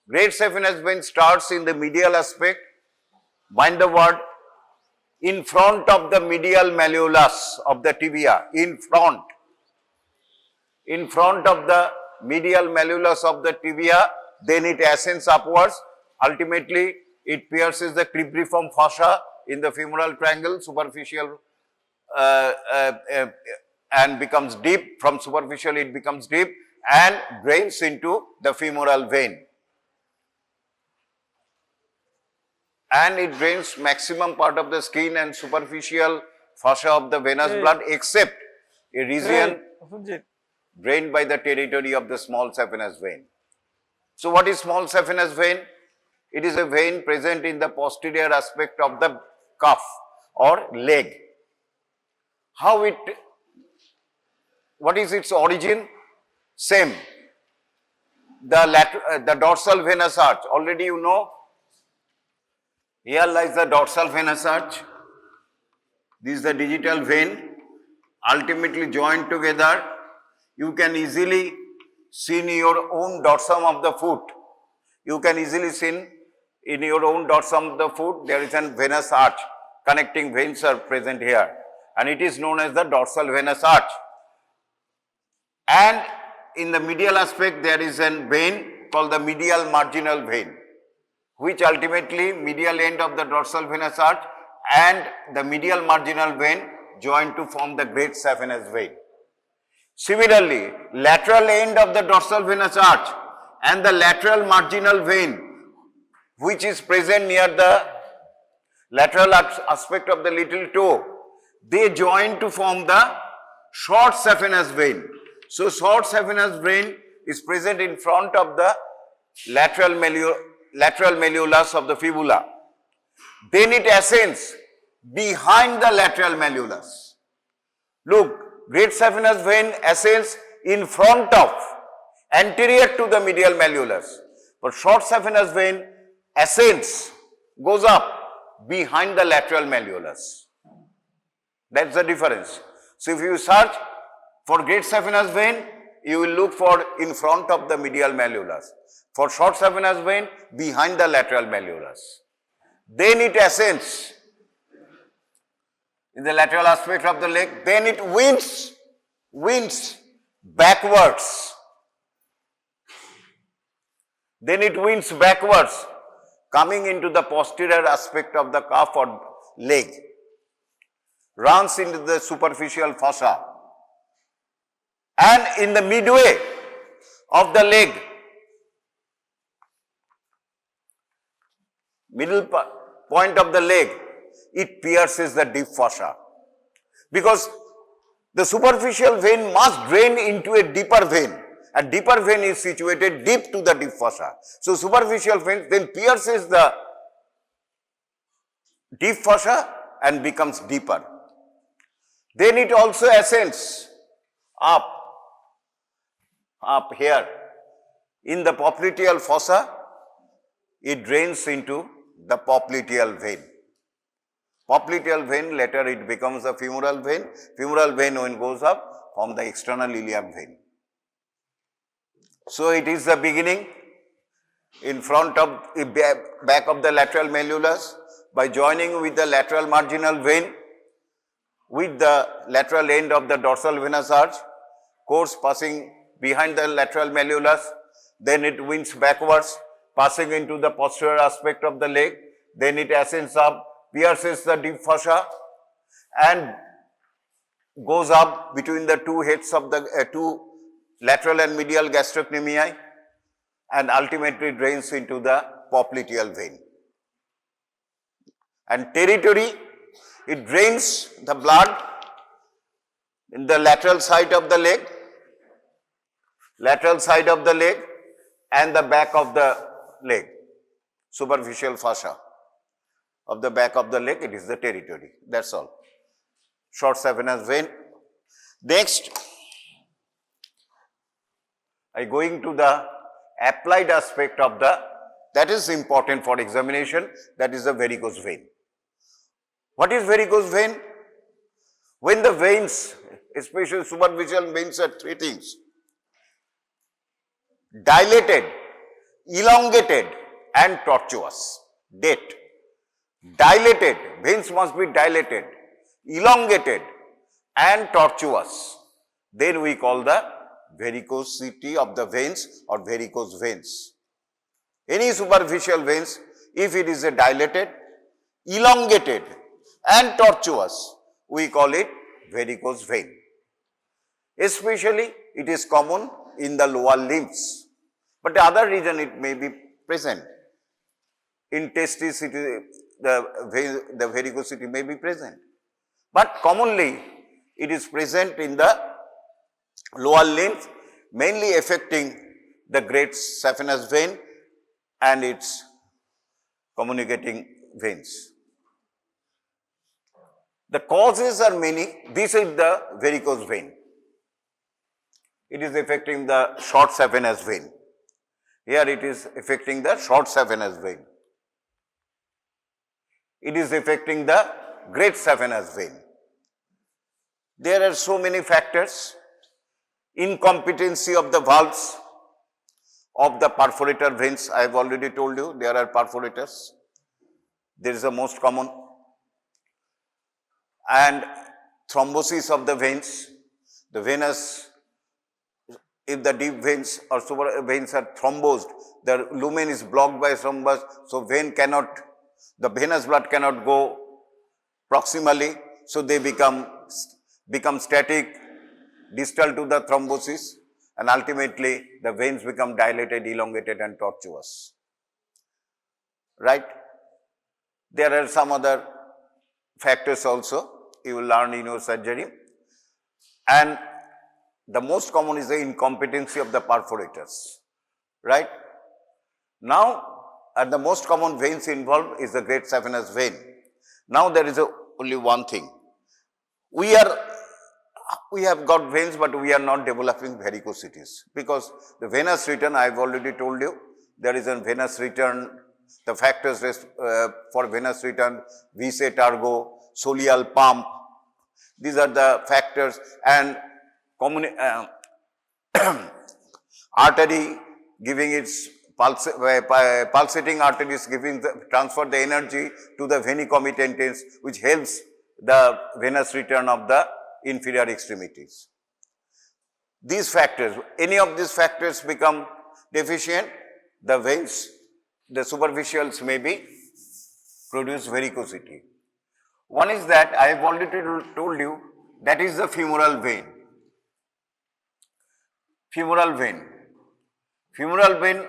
Great saphenous vein starts in the medial aspect, mind the word, in front of the medial malleolus of the tibia, in front of the medial malleolus of the tibia, then it ascends upwards, ultimately it pierces the cribriform fascia in the femoral triangle, superficial and becomes deep, from superficial it becomes deep and drains into the femoral vein. And it drains maximum part of the skin and superficial fascia of the venous blood except a region drained by the territory of the small saphenous vein. So what is small saphenous vein? It is a vein present in the posterior aspect of the cuff or leg. What is its origin? Same. The dorsal venous arch, already you know, here lies the dorsal venous arch. This is the digital vein, ultimately joined together. You can easily see in your own dorsum of the foot. You can easily see in your own dorsum of the foot, there is a venous arch. Connecting veins are present here, and it is known as the dorsal venous arch. And in the medial aspect, there is a vein called the medial marginal vein, which ultimately medial end of the dorsal venous arch and the medial marginal vein join to form the great saphenous vein. Similarly, lateral end of the dorsal venous arch and the lateral marginal vein, which is present near the lateral aspect of the little toe, they join to form the short saphenous vein. So, short saphenous vein is present in front of the lateral malleolus of the fibula. Then it ascends behind the lateral malleolus. Look, great saphenous vein ascends in front of, anterior to the medial malleolus. But short saphenous vein ascends, goes up behind the lateral malleolus. That's the difference. So, if you search for great saphenous vein, you will look for in front of the medial malleolus. For short saphenous vein, behind the lateral malleolus. Then it ascends in the lateral aspect of the leg, then it winds backwards. Then it winds backwards, coming into the posterior aspect of the calf or leg, runs into the superficial fascia, and in the midway of the leg, middle point of the leg, it pierces the deep fascia, because the superficial vein must drain into a deeper vein. A deeper vein is situated deep to the deep fascia. So, superficial vein then pierces the deep fascia and becomes deeper. Then it also ascends up here in the popliteal fossa. It drains into the popliteal vein. Popliteal vein, later it becomes a femoral vein. Femoral vein, when goes up, form the external iliac vein. So, it is the beginning in front of, back of the lateral malleolus, by joining with the lateral marginal vein with the lateral end of the dorsal venous arch, course passing behind the lateral malleolus, then it winds backwards, passing into the posterior aspect of the leg, then it ascends up, pierces the deep fascia and goes up between the two heads of the two lateral and medial gastrocnemiae, and ultimately drains into the popliteal vein. And territory, it drains the blood in the lateral side of the leg, and the back of the leg, superficial fascia of the back of the leg, it is the territory. That's all. Short saphenous vein. Next, I going to the applied aspect of that is important for examination, that is the varicose vein. What is varicose vein? When the veins, especially superficial veins, are three things: dilated, elongated and tortuous, date. Dilated, veins must be dilated, elongated and tortuous. Then we call the varicosity of the veins or varicose veins. Any superficial veins, if it is a dilated, elongated and tortuous, we call it varicose vein. Especially it is common in the lower limbs, but the other region it may be present. In testis, the varicosity may be present, but commonly it is present in the lower limbs, mainly affecting the great saphenous vein and its communicating veins. The causes are many. This is the varicose vein. It is affecting the short saphenous vein. Here it is affecting the short saphenous vein. It is affecting the great saphenous vein. There are so many factors. Incompetency of the valves of the perforator veins. I have already told you there are perforators. There is the most common. And thrombosis of the veins. The venous, if the deep veins or super veins are thrombosed, the lumen is blocked by thrombus, so vein cannot, the venous blood cannot go proximally, so they become static, distal to the thrombosis, and ultimately the veins become dilated, elongated and tortuous. Right? There are some other factors also you will learn in your surgery, and the most common is the incompetency of the perforators, right? Now, the most common veins involved is the great saphenous vein. Now, there is only one thing. We have got veins, but we are not developing varicosities, because the venous return, I have already told you, there is a venous return, the factors for venous return, visa targo, soleal pump, these are the factors, and artery giving its pulsating arteries transfer the energy to the venicomitants, which helps the venous return of the inferior extremities. These factors, any of these factors become deficient, the veins, the superficials may be produce varicosity. One is that I have already told you, that is the femoral vein. Femoral vein. Femoral vein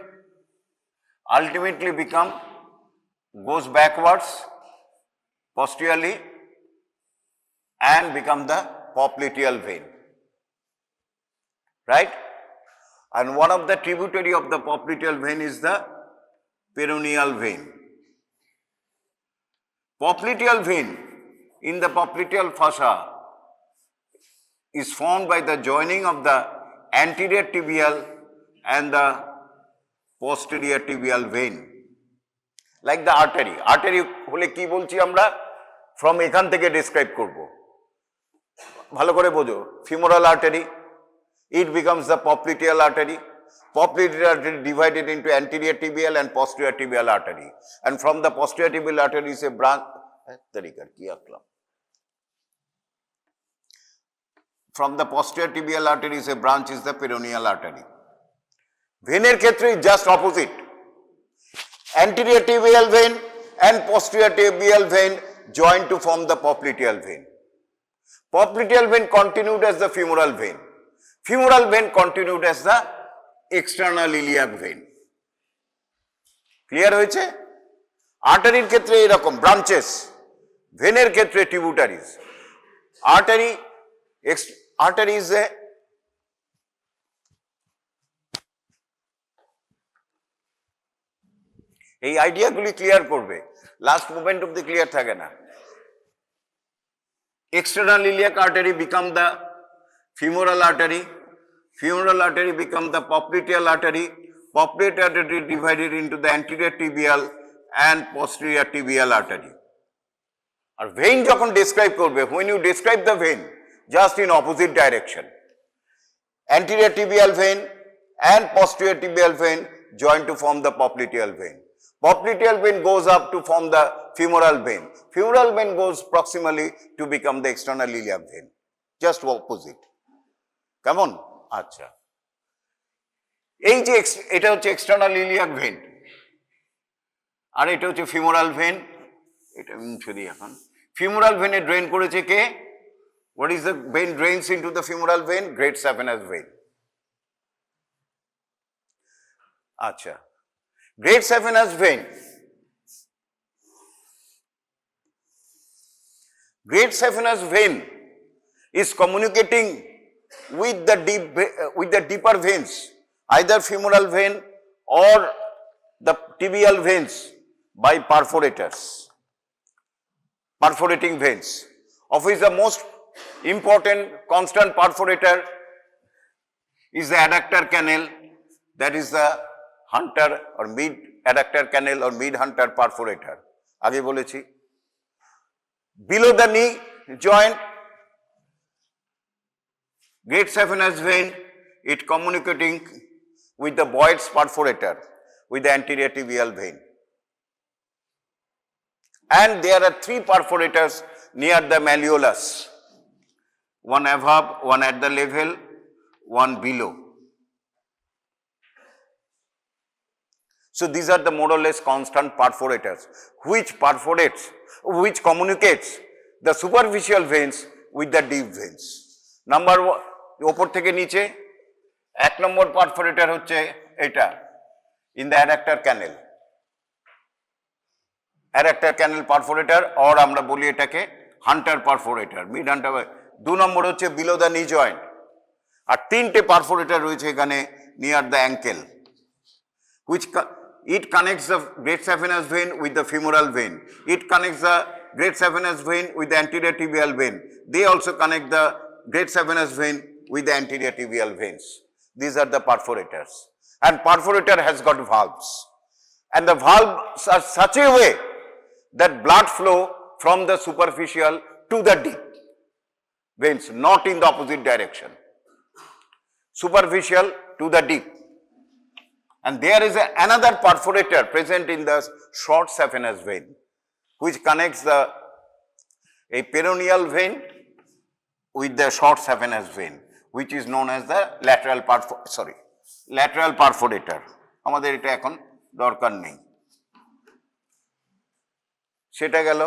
ultimately goes backwards, posteriorly, and become the popliteal vein. Right? And one of the tributary of the popliteal vein is the peroneal vein. Popliteal vein in the popliteal fascia is formed by the joining of the anterior tibial and the posterior tibial vein. Like the artery. Artery hole ki bolchi amra? From ekhan theke describe korbo. Bhalo kore bojo. Femoral artery. It becomes the popliteal artery. Popliteal artery divided into anterior tibial and posterior tibial artery. And from the posterior tibial artery is a branch. From the posterior tibial artery is a branch is the peroneal artery. Veiner khetre is just opposite. Anterior tibial vein and posterior tibial vein join to form the popliteal vein. Popliteal vein continued as the femoral vein. Femoral vein continued as the external iliac vein. Clear hoyeche? Artery khetre erokom branches. Veiner khetre tributaries. Artery is a এই আইডিয়াগুলি clear করবে, last moment অব্দি clear থাকে না। External iliac artery become the femoral artery, femoral artery become the popliteal artery, popliteal artery divided into the anterior tibial and posterior tibial artery. R vein যখন describe করবে, when you describe the vein just in opposite direction, anterior tibial vein and posterior tibial vein join to form the popliteal vein. Popliteal vein goes up to form the femoral vein. Femoral vein goes proximally to become the external iliac vein. Just opposite. Come on? আচ্ছা, এই যে এটা হচ্ছে external iliac when আর এটা হচ্ছে femoral when. এটা মুছে দিই এখন। ফিমোরাল ভেনে ড্রেন করেছে কে? What is the vein drains into the femoral vein? Great saphenous vein. আচ্ছা, great saphenous vein. Great saphenous vein is communicating with the deeper veins, either femoral vein or the tibial veins by perforators, perforating veins, of which the most important constant perforator is the adductor canal, that is the hunter or mid adductor canal or mid hunter perforator. আগে বলেছি, below the knee joint, great saphenous vein, it communicating with the Boyd's perforator, with the anterior tibial vein. And there are three perforators near the malleolus, one above, one at the level, one below. So these are the more or less constant perforators, which communicates the superficial veins with the deep veins. Number one, ওপর থেকে নিচে, এক নম্বর perforator হচ্ছে এটা, in the adductor canal. Adductor canal perforator or আমরা বলি এটাকে hunter perforator, mid hunter। দু নম্বর হচ্ছে below the knee joint, আর তিনটে পারফোরেটর রয়েছে এখানে near the ankle, which it connects the great saphenous vein with the femoral vein. It connects the great saphenous vein with the anterior tibial vein. They also connect the great saphenous vein with the anterior tibial veins. These are the perforators. And perforator has got valves. And the valves are such a way that blood flow from the superficial to the deep veins, not in the opposite direction. Superficial to the deep. And there is another perforator present in the short saphenous vein, which connects a peroneal vein with the short saphenous vein, which is known as the lateral perforator. আমাদের এটা এখন দরকার নেই, সেটা গেল।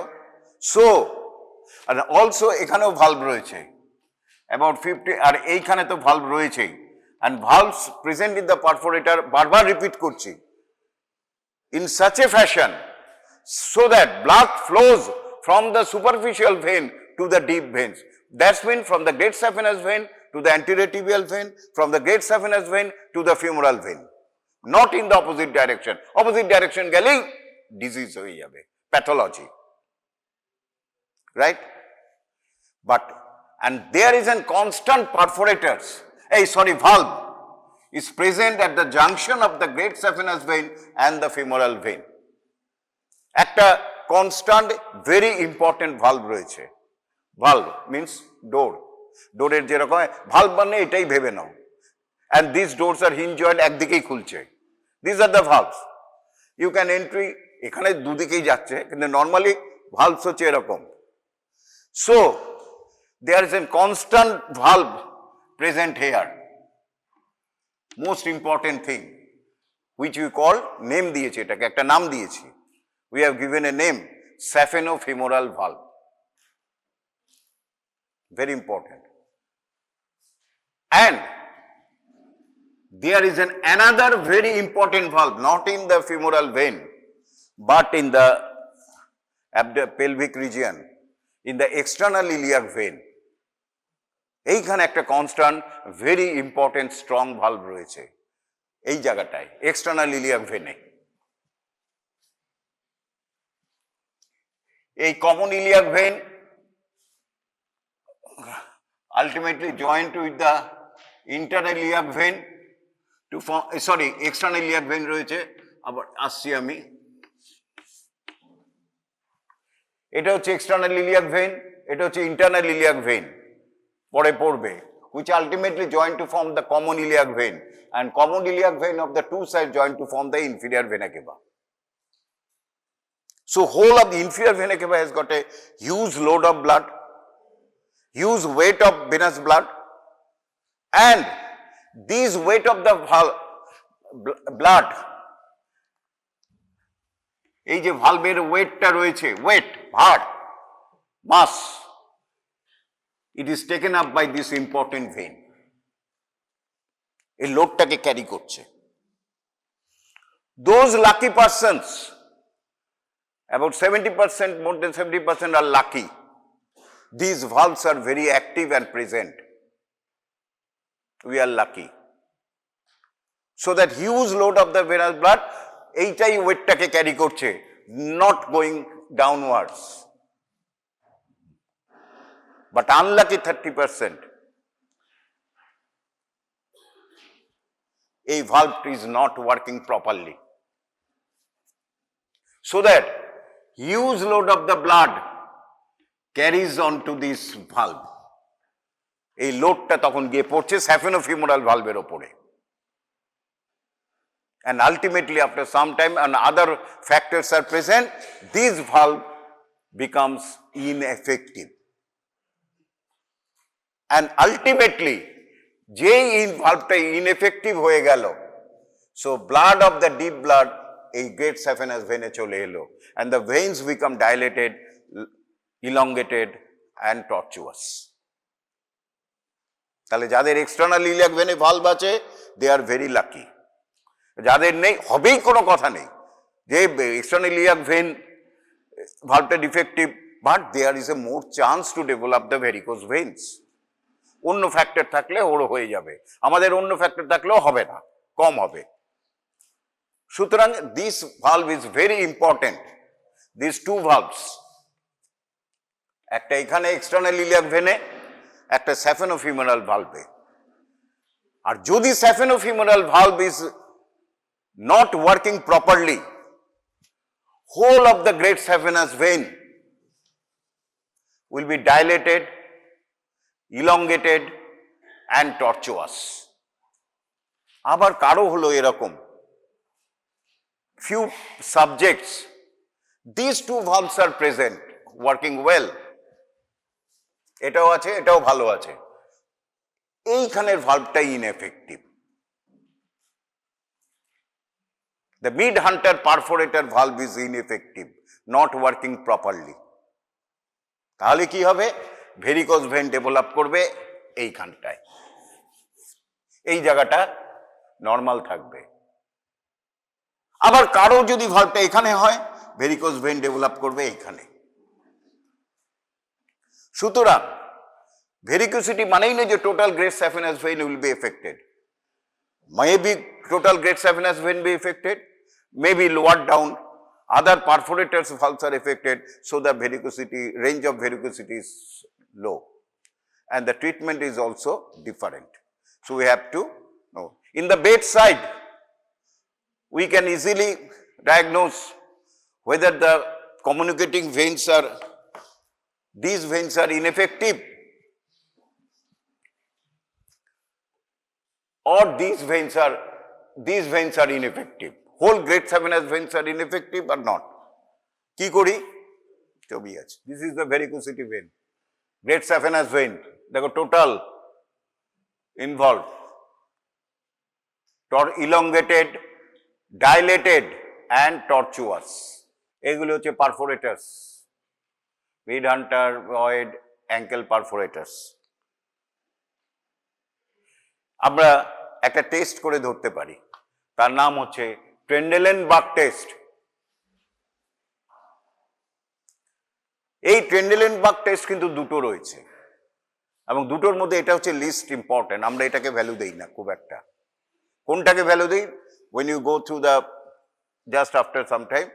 So are also এখানেও valve রয়েছে about 50, আর এইখানে তো ভালভ রয়েছেই। And valves present in the perforator, বারবার রিপিট করছি, in such a fashion so that blood flows from the superficial vein to the deep veins. That's mean from the great saphenous vein to the anterior tibial vein, from the great saphenous vein to the femoral vein, not in the opposite direction. Opposite direction গেলেই disease হয়ে যাবে, pathology, right? But and there is a constant perforators, valve is present at the junction of the great saphenous vein and the femoral vein. একটা constant very important valve রয়েছে। Valve means door. ডোরের যেরকম valve মানে এটাই ভেবে নাও। And these doors are hinge joint, একদিকেই খুলছে। These are the valves. You can entry, এখানে দুদিকেই যাচ্ছে, কিন্তু normally valves হচ্ছে এরকম। So there is a constant valve present here. Most important thing, which we call, name দিয়েছি এটাকে, একটা নাম দিয়েছি, we have given a name, Sapheno-femoral valve. Very important. And there is another very important valve, not in the femoral vein, but in the pelvic region, in the external iliac vein. এইখানে একটা constant very important strong valve রয়েছে এই জায়গাটায়, external iliac ভেনে। এই common iliac vein ultimately joint with the internal iliac vein to form, external iliac vein রয়েছে। আবার আসছি আমি, এটা হচ্ছে এক্সটার্নাল ইলিয়াক ভেন, এটা হচ্ছে ইন্টারনাল ইলিয়াক ভেন, পরে পড়বে। which ultimately join to form the common iliac vein, and common iliac vein of the two sides join to form the inferior vena cava. So whole of the inferior vena cava has got a huge load of blood, huge weight of venous blood, and this weight of the blood, এই যে ভালভের ওয়েটটা রয়েছে, wait, ভার, মাস, it is taken up by this important vein. এই লোডটাকে carry করছে। Those lucky persons, about 70%, more than 70% are lucky. These valves are very active and present. We are lucky. So that huge load of the venous blood, এইটাই ওয়েটটাকে carry করছে, not going downwards. But unlucky 30%, a valve is not working properly. So that huge load of the blood carries on to this valve. এই লোডটা তখন গিয়ে পড়ছে Sapheno-femoral valve-এর ওপরে। And ultimately after some time and other factors are present, this valve becomes ineffective. And ultimately, যেই valve-টা ineffective হয়ে গেল, so blood of the deep blood এই great saphenous vein-এ চলে এলো, and the veins become dilated, elongated and tortuous. তাহলে যাদের external iliac vein-এ valve আছে, they are very lucky. যাদের নেই, হবেই কোনো কথা নেই, যে external iliac vein valve-টা defective, but there is a more chance to develop the varicose veins. অন্য ফ্যাক্টর থাকলে ওর হয়ে যাবে, আমাদের অন্য ফ্যাক্টর থাকলেও হবে না, কম হবে। সুতরাং this valve is very important, this two valves, একটা এখানে এক্সটার্নাল ইলিয়াক ভেনে, একটা Sapheno-femoral ভালভে। আর যদি Sapheno-femoral valve is not working properly, whole of the great saphenous vein will be dilated, elongated and tortuous. আবার কারো হলো এরকম, few subjects, these two valves are present, working well, এটাও আছে, এটাও ভালো আছে, এইখানের ভালভটা ineffective. The mid-hunter perforator valve is ineffective, not working properly. তাহলে কি হবে? ভেরিকোজ ভেন ডেভেলপ করবে এইখানটায়, এই জায়গাটা নর্মাল থাকবে। আবার কারো যদি ভালভটা এখানে হয়, ভেরিকোজ ভেন ডেভেলপ করবে এইখানে। সুতরাং ভেরিকোসিটি মানেই না যে total great saphenous vein will be affected. Maybe total great saphenous vein be affected, maybe lower down, other perforators valves are affected, so the varicosity, range of varicosity is low, and the treatment is also different. So we have to know. In the bedside, we can easily diagnose whether the communicating veins are, these veins are ineffective, or these veins are ineffective. Whole great saphenous veins are ineffective or not. কি করি? ছবি আছে, this is the varicosity vein, great saphenous vein, দেখো total involved, elongated, dilated and tortuous. এগুলো হচ্ছে perforators, mid-hunter, void, ankle perforators. আমরা একটা test করে ধরতে পারি, তার নাম হচ্ছে ট্রেন্ডেলেনবার্গ টেস্ট। এই ট্রেন্ডেলেনবার্গ টেস্ট কিন্তু দুটো রয়েছে, এবং দুটোর মধ্যে এটা হচ্ছে লিস্ট ইম্পর্টেন্ট, আমরা এটাকে ভ্যালু দেই না খুব একটা। কোনটাকে ভ্যালু দিই? when you go through the just after some time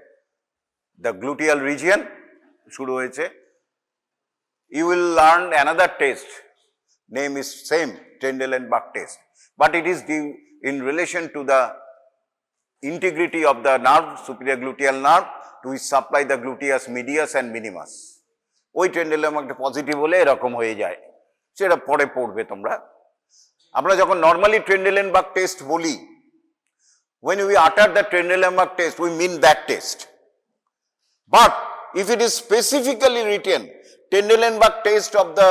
the gluteal region শুরু হয়েছে, you will learn another test, name is same, Trendelenburg test, but it is in relation to the integrity of the nerve, superior gluteal nerve, to supply the gluteus medius and minimus. ওই Trendelenburg positive হলে এরকম হয়ে যায়, সেটা পরে পড়বে তোমরা, আমরা যখন নর্মালি ট্রেন্ডেলেনবার্গ টেস্ট বলি, when we utter the Trendelenburg test, we mean that test. But if it is specifically written, Trendelenburg test of the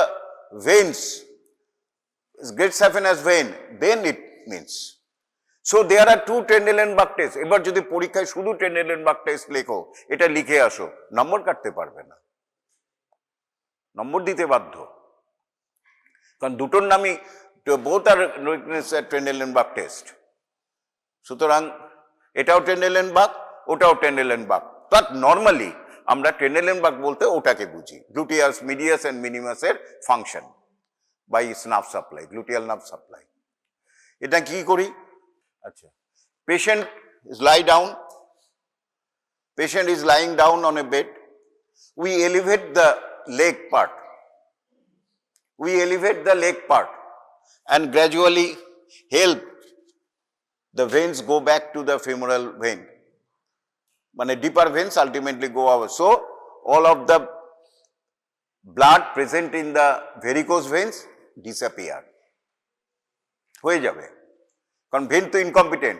veins, Great Saphenous vein, then it means. So there are two Trendelenburg tests. এবার যদি পরীক্ষায় শুধু Trendelenburg test লেখো, এটা লিখে আসো, নম্বর কাটতে পারবে না, নম্বর দিতে বাধ্য, কারণ দুটোর নামই both are Trendelenburg test. সুতরাং এটাও Trendelenburg, ওটাও Trendelenburg, বাট নর্মালি আমরা Trendelenburg বলতে ওটাকে বুঝি, গ্লুটিয়াস মিডিয়াস এন্ড মিনিমাসের function by nerve supply, gluteal nerve supply. এটা কি করি? আচ্ছা, patient is lying down on a bed, we elevate the leg part, and gradually help the veins go back to the femoral vein. মানে deeper veins ultimately go over. So all of the blood present in the varicose veins disappear. হয়ে যাবে, কারণ when তো incompetent.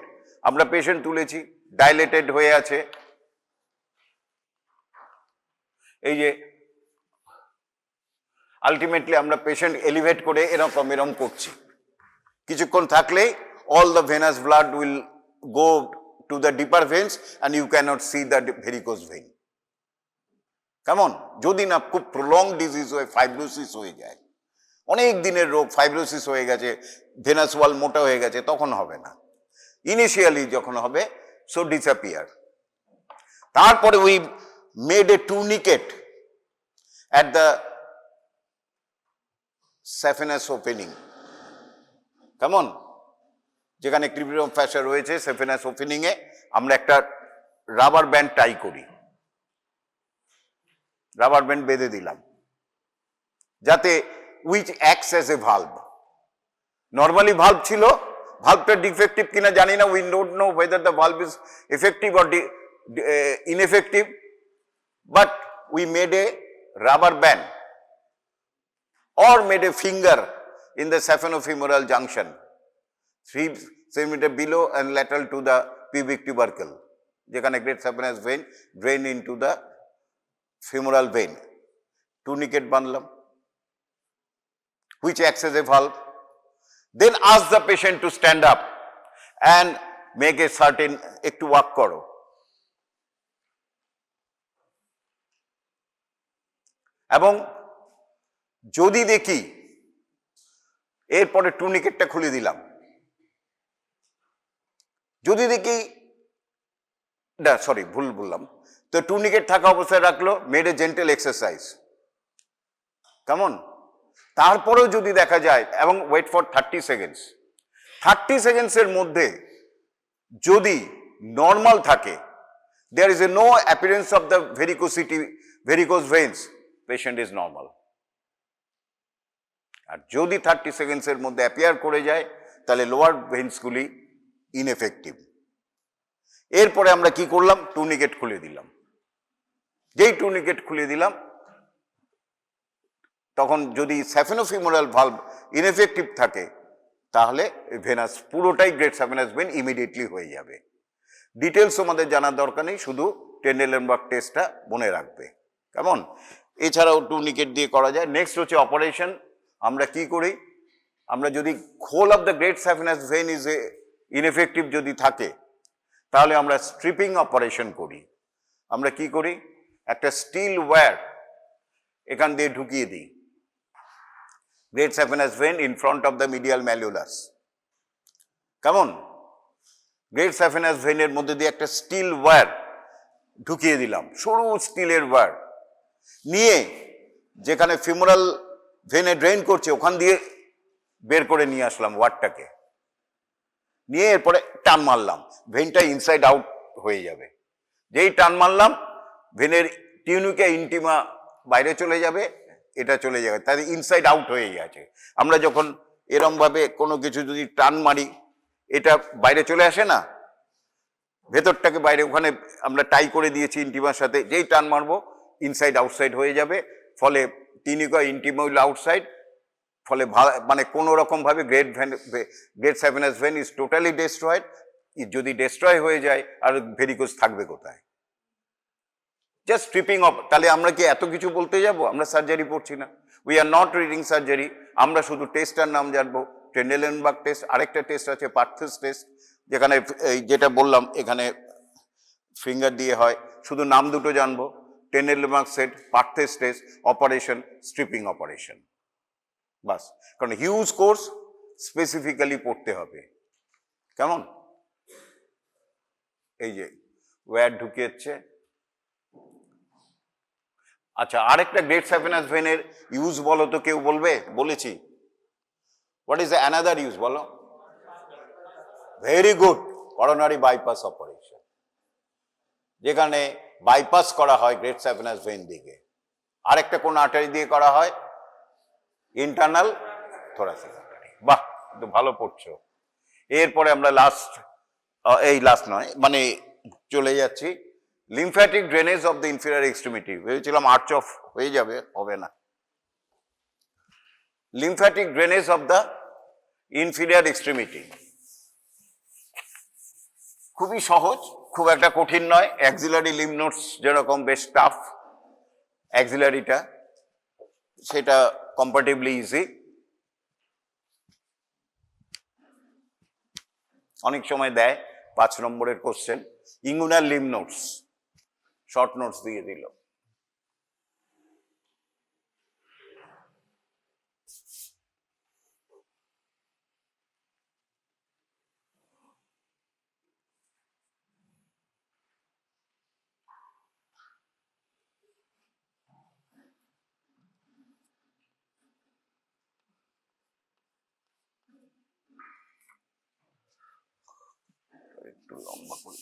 আমরা patient তুলেছি, dilated হয়ে আছে, এই যে আলটিমেটলি আমরা পেশেন্ট এলিভেট করে এরকম করছি, কিছুক্ষণ থাকলেই all the venous blood will go to the deeper veins and you cannot see the varicose vein. কেমন? যদি না খুব প্রলং ডিজিজ হয়ে ফাইব্রোসিস হয়ে যায়, অনেক দিনের রোগ, ফাইব্রোসিস হয়ে গেছে, ভেনাস ওয়াল মোটা হয়ে গেছে, তখন হবে না। ইনিশিয়ালি যখন হবে, সো ডিসঅ্যাপিয়ার। তারপরে we made a tourniquet at the Saphenous opening, কেমন? যেখানে cribriform fascia রয়েছে Saphenous ওপেনিং এ আমরা একটা রাবার ব্যান্ড টাই করি, রাবার ব্যান্ড বেঁধে দিলাম, যাতে which acts as a valve. Normally valve ছিল, ভালভটা ডিফেক্টিভ কিনা জানি না, we don't know whether the valve is effective or ineffective, but we made a rubber band or made a finger in the Sapheno-femoral junction, 3 cm below and lateral to the pubic tubercle, যেখানে Great Saphenous vein drain into the femoral vein. Tourniquet বাঁধলাম, which acts as a valve. Then ask the patient to stand up and make a certain, একটু walk করো, এবং যদি দেখি এরপরে টুর্নিকেটটা খুলে দিলাম, যদি দেখি না, সরি ভুল বললাম, তো টুর্নিকেট থাকা অবস্থায় রাখলো, মেড এ জেন্টেল এক্সারসাইজ, কেমন? তারপরেও যদি দেখা যায়, এবং ওয়েট ফর 30 সেকেন্ডস, 30 সেকেন্ডসের মধ্যে যদি নর্মাল থাকে, there is a no appearance of the varicosity, varicose veins, patient is normal. আর যদি 30 সেকেন্ডসের মধ্যে অ্যাপিয়ার করে যায়, তাহলে লোয়ার ভেইনসগুলি ইনএফেক্টিভ। এরপরে আমরা কি করলাম? টুর্নিকেট খুলে দিলাম। যেই টুর্নিকেট খুলে দিলাম, তখন যদি Sapheno-femoral ভালভ ইনএফেক্টিভ থাকে, তাহলে ভেনাস পুরোটাই গ্রেট স্যাফেনাস ভেন ইমিডিয়েটলি হয়ে যাবে। ডিটেলস আমাদের জানার দরকার নেই, শুধু Trendelenburg টেস্টটা মনে রাখবে, কেমন? এছাড়াও টুর্নিকেট দিয়ে করা যায়। নেক্সট হচ্ছে অপারেশন। আমরা কি করি? আমরা যদি whole of the great saphenous vein is ineffective যদি থাকে, তাহলে আমরা স্ট্রিপিং অপারেশন করি। আমরা কি করি? একটা স্টিল ওয়্যার এখান দিয়ে ঢুকিয়ে দিই great saphenous vein in front of the medial malleolus, কেমন? গ্রেট স্যাফেনাস ভেনের মধ্যে দিয়ে একটা স্টিল ওয়্যার ঢুকিয়ে দিলাম, সরু স্টিলের ওয়্যার নিয়ে, যেখানে ফিমোরাল ভেনে ড্রেন করছে ওখান দিয়ে বের করে নিয়ে আসলাম ওয়ারটাকে, নিয়ে এরপরে টান মারলাম, ভেনটা ইনসাইড আউট হয়ে যাবে। যেই টান মারলাম, ভেনের টিউনিকা ইন্টিমা বাইরে চলে যাবে, এটা চলে যাবে, তাহলে ইনসাইড আউট হয়ে গেছে। আমরা যখন এরমভাবে কোনো কিছু যদি টান মারি, এটা বাইরে চলে আসে না, ভেতরটাকে বাইরে, ওখানে আমরা টাই করে দিয়েছি ইন্টিমার সাথে, যেই টান মারবো ইনসাইড আউটসাইড হয়ে যাবে, ফলে টিউনিকা ইন্টিমা উইল আউটসাইড, ফলে মানে কোনো রকমভাবে great saphenous vein is totally destroyed. যদি ডেস্ট্রয় হয়ে যায় আর ভেরিকোজ থাকবে কোথায়? Just stripping of. তাহলে আমরা কি এত কিছু বলতে যাব? আমরা সার্জারি পড়ছি না, we are not reading surgery. আমরা শুধু টেস্টটার নাম জানবো। টেন্ডেলেনবার্গ টেস্ট, আরেকটা টেস্ট আছে পার্থেস টেস্ট, যেখানে এই যেটা বললাম এখানে ফিঙ্গার দিয়ে হয়, শুধু নাম দুটো জানবো, Trendelenburg set, Perthes test, operation, stripping operation, বাস। কারণ হিউজ কোর্স স্পেসিফিক্যালি পড়তে হবে। কেমন? এই যে ওয়্যার ঢুকিয়েছে। আচ্ছা, আরেকটা গ্রেট স্যাফেনাস ভেনের ইউজ বলো তো, কেউ বলবে? বলেছি। হোয়াট ইজ অ্যানাদার ইউজ বলো? Very good, coronary bypass operation, যেখানে বাইপাস করা হয় গ্রেট স্যাফেনাস ভেন দিকে। আরেকটা কোন আর্টারি দিয়ে করা হয়? Internal thoracic artery. বাহ, একটু ভালো পড়ছো। এরপরে আমরা লাস্ট নয়, মানে চলে যাচ্ছি lymphatic drainage of the inferior extremity. ভেবেছিলাম আর্চ অফ হয়ে যাবে, হবে না। Lymphatic drainage of the inferior extremity খুবই সহজ, খুব একটা কঠিন নয়। অ্যাক্সিলারি লিম্ফ নোডস যেরকম বেশ টাফ, অ্যাক্সিলারিটা সেটা কম্পারেটিভলি ইজি। অনেক সময় দেয় 5 নম্বরের question, inguinal lymph nodes, short notes দিয়ে দিল। একটু লম্বা করে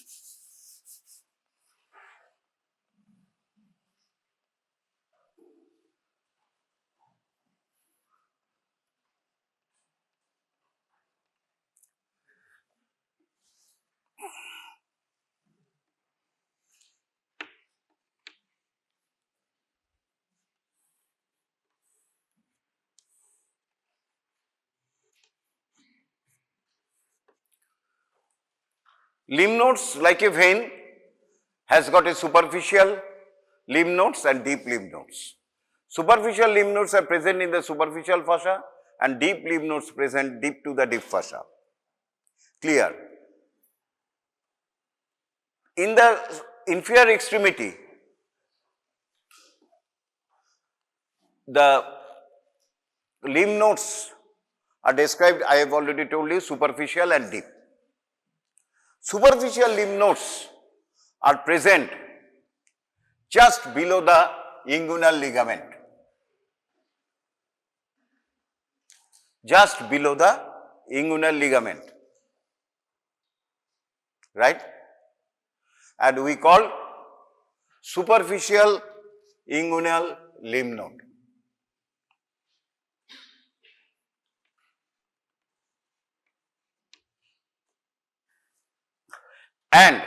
lymph nodes, like a vein, has got a superficial lymph nodes and deep lymph nodes. Superficial lymph nodes are present in the superficial fascia and deep lymph nodes present deep to the deep fascia. Clear? In the inferior extremity, the lymph nodes are described, I have already told you, superficial and deep. Superficial lymph nodes are present just below the inguinal ligament, just below the inguinal ligament, right? And we call superficial inguinal lymph node. And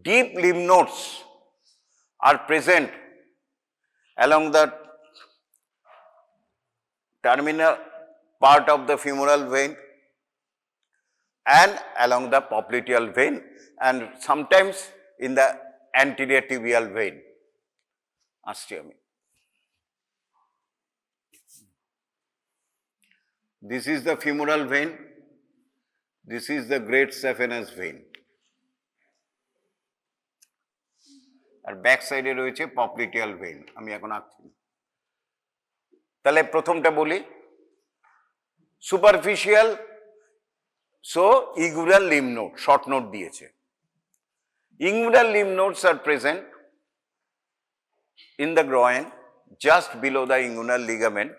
deep lymph nodes are present along the terminal part of the femoral vein and along the popliteal vein and sometimes in the anterior tibial vein. This is the femoral vein, this is the great saphenous vein. আর back সাইডে রয়েছে popliteal vein, আমি এখন আঁকছি। তাহলে প্রথমটা বলি, superficial, so inguinal lymph node, short node দিয়েছে। ইঙ্গুইনাল লিম্ফ নোডস আর present in the groin just below the inguinal ligament.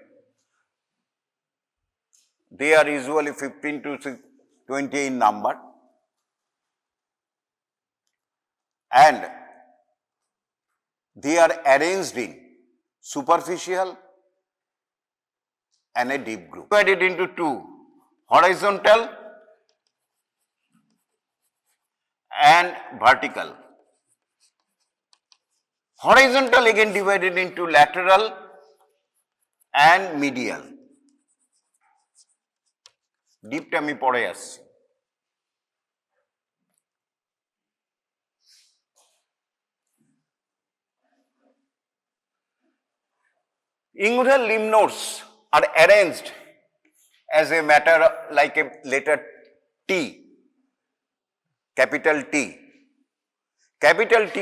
They are usually 15 to 20 in number and they are arranged in superficial and a deep group. Divided into two, horizontal and vertical. Horizontal again divided into lateral and medial. ডিপটা আমি পরে আসছি। Inguinal lymph nodes are arranged as a matter like a letter T, capital T. Capital T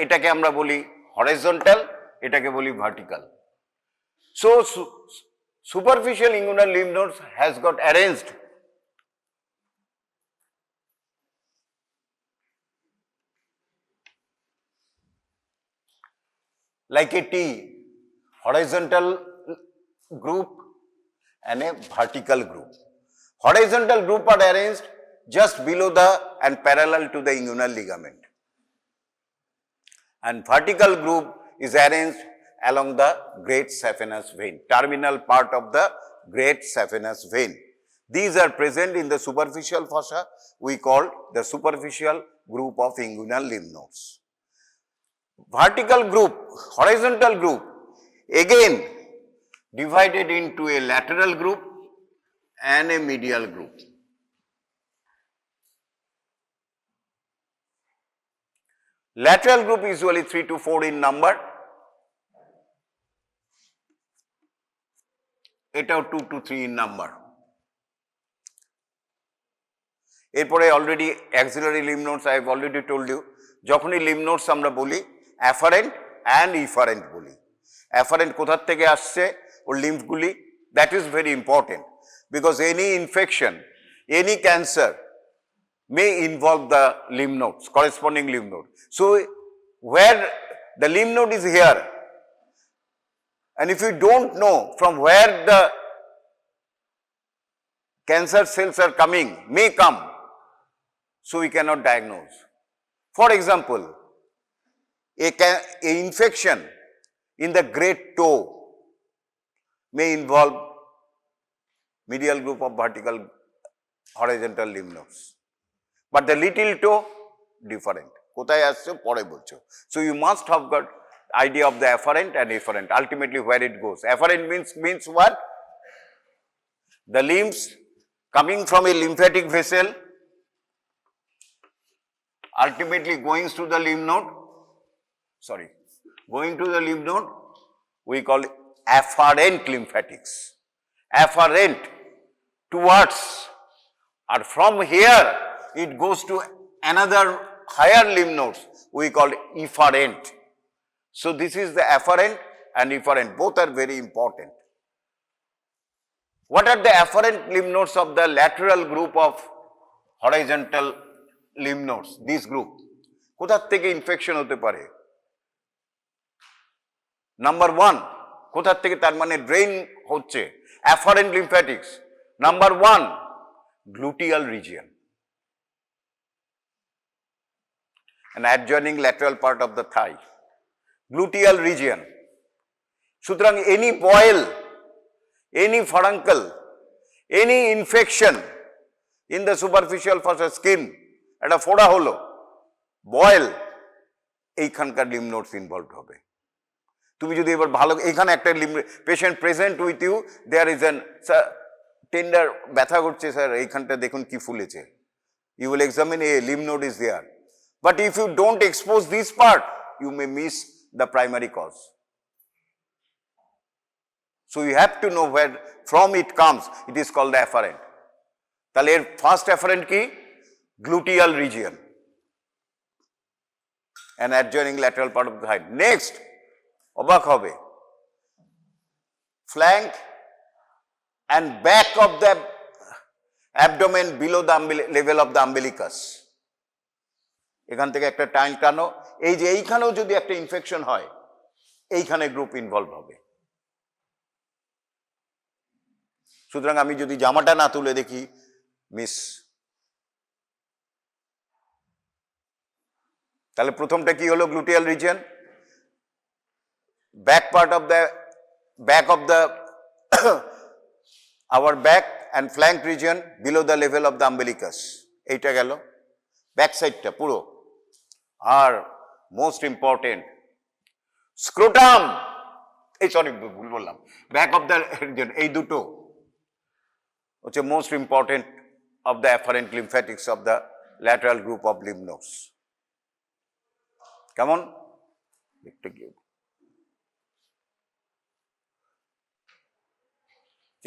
এটাকে আমরা বলি horizontal, এটাকে বলি vertical. So superficial inguinal lymph nodes has got arranged like a T, horizontal group and a vertical group. Horizontal group are arranged just below the and parallel to the inguinal ligament, and vertical group is arranged along the great saphenous vein, terminal part of the great saphenous vein. These are present in the superficial fascia, we call the superficial group of inguinal lymph nodes. Vertical group, horizontal group, again divided into a lateral group and a medial group. Lateral group usually 3 to 4 in number. এটাও 2 to 3 in number. এরপরে already axillary lymph nodes I have already told you, যখনই lymph nodes আমরা বলি afferent and efferent বলি। Afferent কোথার থেকে আসছে ওর লিম্ফগুলি, that is very important because any infection, any cancer may involve the lymph nodes, corresponding lymph node. So where the lymph node is here, and if you don't know from where the cancer cells are coming, may come, so we cannot diagnose. For example, a infection in the great toe may involve medial group of vertical horizontal lymph nodes. But the little toe, different. কোথায় আসছে পরে বলছো। So you must have got idea of the afferent and efferent, ultimately where it goes. Afferent means what? The lymphs coming from a lymphatic vessel, ultimately going to the lymph node, going to the lymph node, we call it afferent lymphatics. Afferent towards, or from here, it goes to another higher lymph nodes, we call it efferent. So this is the afferent and efferent, both are very important. What are the afferent lymph nodes of the lateral group of horizontal lymph nodes? This group, কোথার থেকে infection হতে পারে? Number 1, কোথার থেকে, তার মানে drain হচ্ছে afferent lymphatics. Number 1, gluteal region, an adjoining lateral part of the thigh, gluteal region. সুতরাং any boil, any furuncle, any infection in the superficial fascia skin, একটা ফোড়া হলো, বয়েল, এইখানকার লিম্ফ নোডস ইনভলভড হবে। তুমি যদি এবার ভালো, এখানে একটা patient present with you, there is an tender, ব্যথা করছে স্যার, এইখানটা দেখুন কি ফুলেছে, you will examine a lymph node is there. But if you don't expose this part, you may miss the primary cause. So you have to know where from it comes. It is called the afferent. তাহলে এর first afferent কি? Gluteal region, an adjoining lateral part of the thigh. Next, অবাক হবে, flank and back of the abdomen below the level of the umbilicus. এখান থেকে একটা time টানো, এই যে এইখানেও যদি একটা ইনফেকশন হয়, এইখানে গ্রুপ ইনভলভ হবে। সুতরাং আমি যদি জামাটা না তুলে দেখি, মিস। তাহলে প্রথমটা কি হলো? Gluteal region, back part of the our back and flank region below the level of the umbilicus, এইটা গেল ব্যাক সাইডটা পুরো। আর মোস্ট ইম্পর্টেন্ট স্ক্রোটাম, এই সরি ভুল বললাম, ব্যাক অফ দ্য রিজিয়ন, এই দুটো হচ্ছে most important of the afferent lymphatics of the lateral group of lymph nodes. কেমন?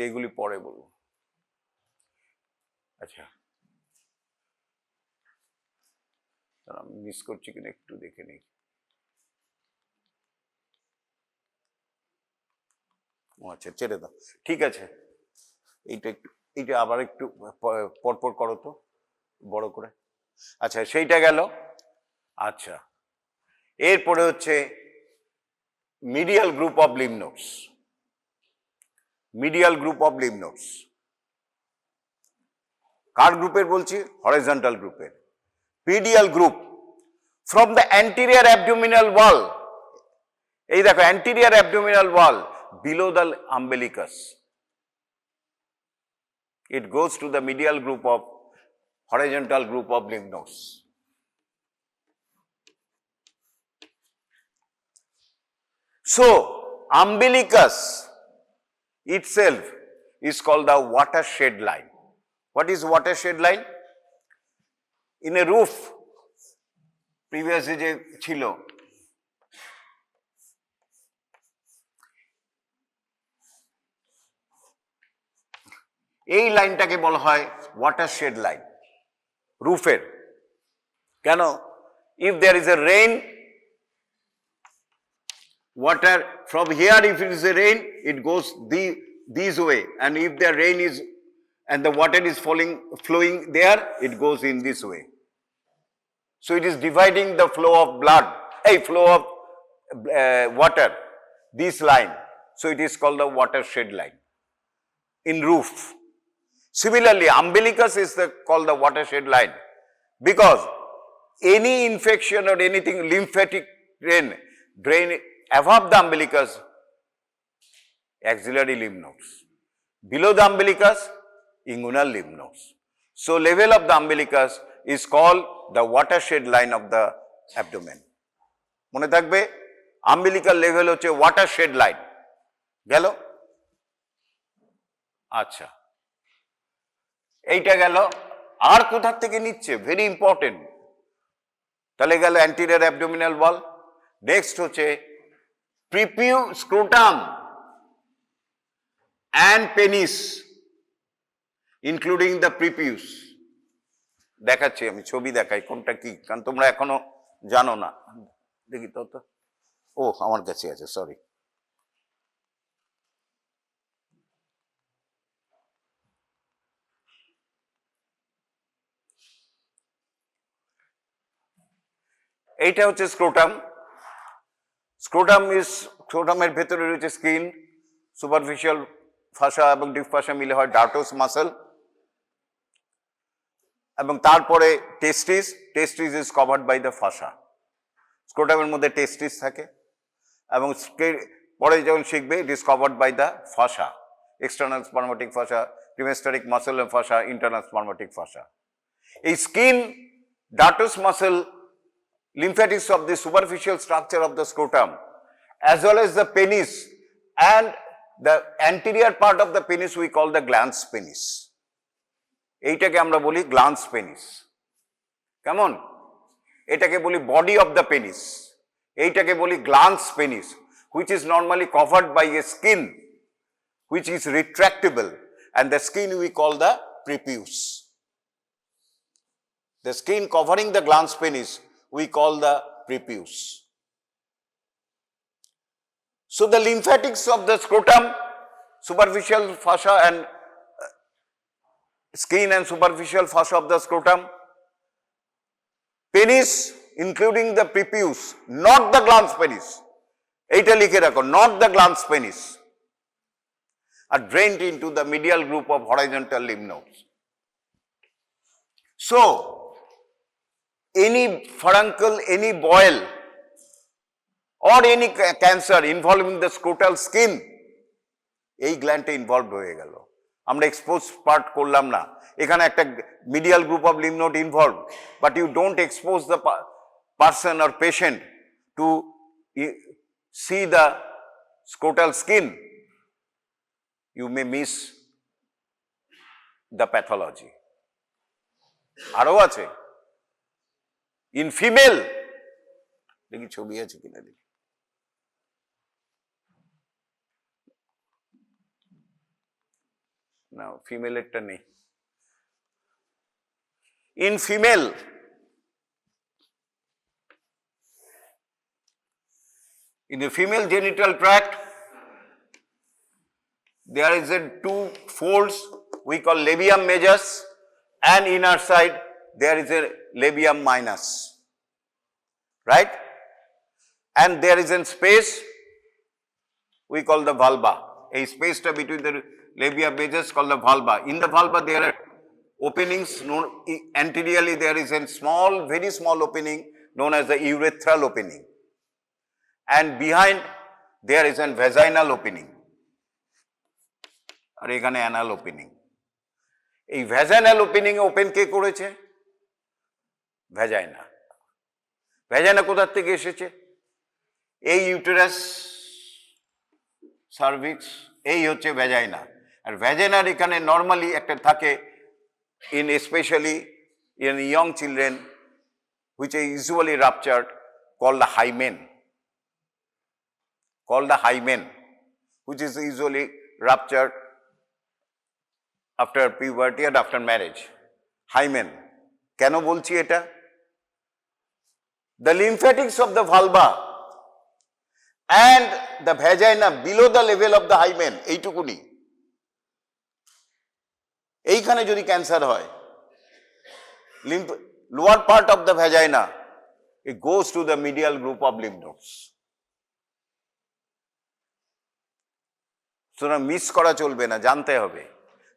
এইগুলি পরে বলবো। আচ্ছা, আমি মিস করছি কিনা একটু দেখে নিই। আচ্ছা, ছেড়ে দাও, ঠিক আছে। এইটা আবার একটু পরপর করো তো বড় করে। আচ্ছা, সেইটা গেল। আচ্ছা, এরপরে হচ্ছে medial group of lymph nodes. Medial group of lymph nodes কার গ্রুপের বলছি? হরিজন্টাল গ্রুপের। Medial group from the anterior abdominal wall, এই দেখো anterior abdominal wall below the umbilicus, it goes to the medial group of horizontal group of lymph nodes. So umbilicus itself is called the watershed line. What is watershed line? In a roof, previously যে ছিল, এই লাইনটাকে বলা হয় watershed line রুফের। কেন? If there is a rain, water from here, if it is a rain, it goes this way, and if the rain is and the water is flowing there, it goes in this way. So it is dividing the flow of blood, flow of water, this line. So it is called the watershed line in roof. Similarly, umbilicus is called the watershed line because any infection or anything lymphatic drain above the umbilicus, axillary lymph nodes. Below the umbilicus, inguinal lymph nodes. So level of the umbilicus is called the watershed line of the abdomen. মনে থাকবে, umbilical level হচ্ছে watershed line. গেল? আচ্ছা, এইটা গেল। আর কোথা থেকে নিচ্ছে? Very important. তাহলে গেল অ্যান্টেরিয়র অ্যাবডোমিনাল ওয়াল। নেক্সট হচ্ছে scrotum and penis, including the prepuce. দেখাচ্ছি, আমি ছবি দেখাই কোনটা কি, কারণ তোমরা এখনো জানো না। দেখি তো, ও আমার কাছে আছে, সরি। এইটা হচ্ছে স্ক্রোটাম। স্ক্রোটামের ভেতরে রয়েছে স্কিন, সুপারফিশিয়াল ফাসা এবং ডিপ ফাসা মিলে হয় ডার্টোস মাসল, এবং তারপরে testis is covered by the fascia. স্ক্রোটামের মধ্যে টেস্টিস থাকে, এবং পরে যখন শিখবে it is covered by the fascia, external spermatic fascia, cremasteric muscle fascia, internal spermatic fascia. এই skin, dartos muscle, lymphatics of the superficial structure of the scrotum, as well as the penis, and the anterior part of the penis we call the glans penis. এইটাকে আমরা বলি glance penis. কেমন? এটাকে বলি body of the penis, এইটাকে বলি glance penis, which is normally covered by a skin which is retractable, and the skin we call the prepuce. The skin covering the glans penis we call the prepuce. So the lymphatics of the scrotum, superficial fascia and skin and superficial fascia of the scrotum, penis including the prepuce, not the glans penis, এইটা লিখে রাখো, not the glans penis, are drained into the medial group of horizontal lymph nodes. So any furuncle, any boil or any cancer involving the scrotal skin, এই গ্ল্যান্ডে involved হয়ে গেল। আমরা expose part করলাম না, এখানে একটা medial group of lymph node involve, but you don't expose the person or patient to see the scrotal skin, you may miss the pathology. আরো আছে in female দেখি ছবি আছে কিনা দেখি না ফিমেল একটা নেই in female in the female genital tract there is a two folds we call labium majus and inner side there is a labium minus, right? And there is a space we call the vulva. A space between the labia majus called the vulva. In the vulva there are openings known anteriorly there is a small, very small opening known as the urethral opening. And behind there is a vaginal opening. আর এখানে anal opening এই vaginal opening এ open কে করেছে vagina vagina কোথা থেকে এসেছে এই uterus cervix এই হচ্ছে vagina আর ভ্যাজাইনার এখানে নরমালি একটা থাকে in especially in young children which are usually ruptured called the hymen which is usually ruptured after puberty and after marriage. Hymen. কেন বলছি এটা? The lymphatics of the vulva and the vagina below the level of the hymen এইটুকুনি এইখানে যদি cancer হয় lower part of the vagina it goes to the medial group of lymph nodes. সুতরাং miss করা চলবে না জানতে হবে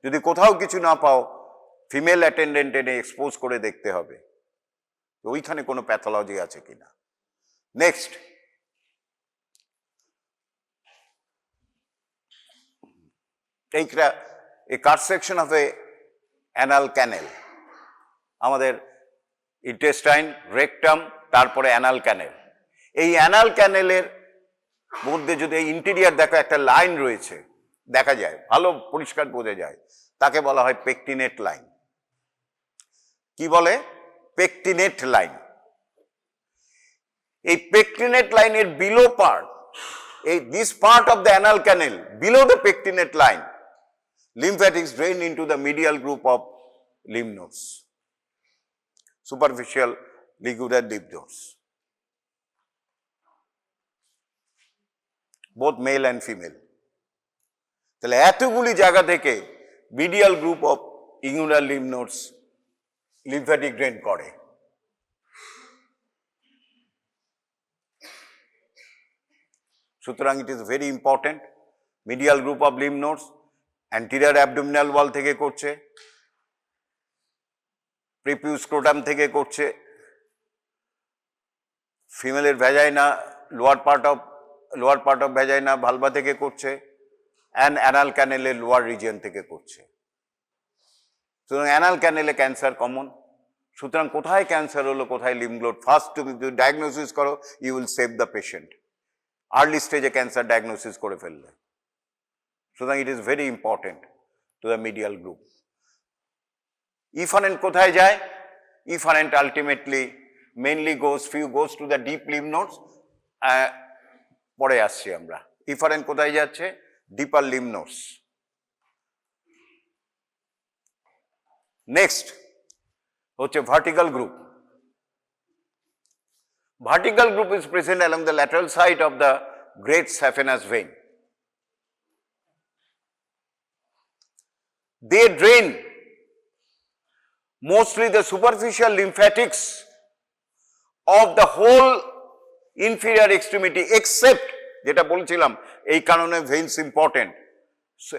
যদি কোথাও কিছু না পাও ফিমেল অ্যাটেন্ডেন্ট এনে এক্সপোজ করে দেখতে হবে ওইখানে কোনো প্যাথোলজি আছে কিনা নেক্সট এইটা a cut section of a anal canal আমাদের ইন্টেস্টাইন রেকটাম তারপরে অ্যানাল ক্যানেল এই অ্যানাল ক্যানেলের মধ্যে যদি ইন্টেরিয়ার দেখো একটা লাইন রয়েছে দেখা যায় ভালো পরিষ্কার বোঝা যায় তাকে বলা হয় পেকটিনেট লাইন কি বলে পেকটিনেট লাইন এই পেকটিনেট লাইনের বিলো পার্ট এই this part of the anal cancel below the pectinate line lymphatics drain into the medial group of lymph nodes superficial liquidar lymph nodes both male and female তাহলে এতগুলি জায়গা থেকে medial group of inguinal lymph nodes lymphatic drain করে সুতরাং it is very important medial group of lymph nodes anterior abdominal wall থেকে করছে prepuce scrotum থেকে করছে ফিমেলের vagina lower part of vagina vulva থেকে করছে and anal canal এর lower region থেকে করছে সুতরাং anal canal এ ক্যান্সার কমন সুতরাং কোথায় ক্যান্সার হলো কোথায় lymph node ফার্স্ট তুমি ডায়াগনোসিস করো you will save the patient early stage cancer diagnosis করে ফেললে সুতরাং it is very important to the medial group efferent কোথায় যায় efferent ultimately mainly goes to the deep lymph nodes পরে আসছি আমরা efferent কোথায় যাচ্ছে deeper lymph nodes next হচ্ছে vertical group is present along the lateral side of the great saphenous vein. They drain mostly the superficial lymphatics of the whole inferior extremity except যেটা বলছিলাম এই কারণে veins important